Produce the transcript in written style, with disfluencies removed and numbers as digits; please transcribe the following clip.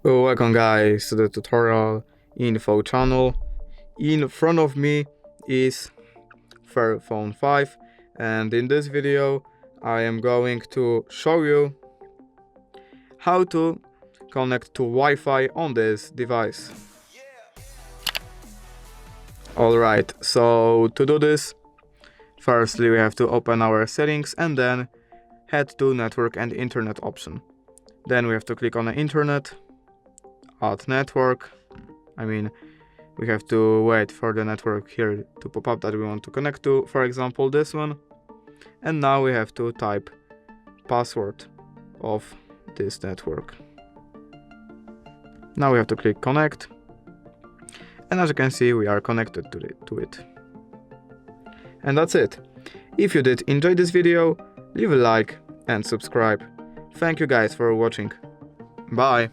Welcome guys to the tutorial info channel. In front of me is FAIRPHONE 5, and in this video I am going to show you how to connect to Wi-Fi on this device. Alright, so to do this, firstly we have to open our settings and then head to network and internet option. Then we have to click on the internet, add network. We have to wait for the network here to pop up that we want to connect to, for example this one. And now we have to type password of this network. Now we have to click connect, and as you can see we are connected to it. And that's it. If you did enjoy this video, leave a like and subscribe. Thank you guys for watching. Bye!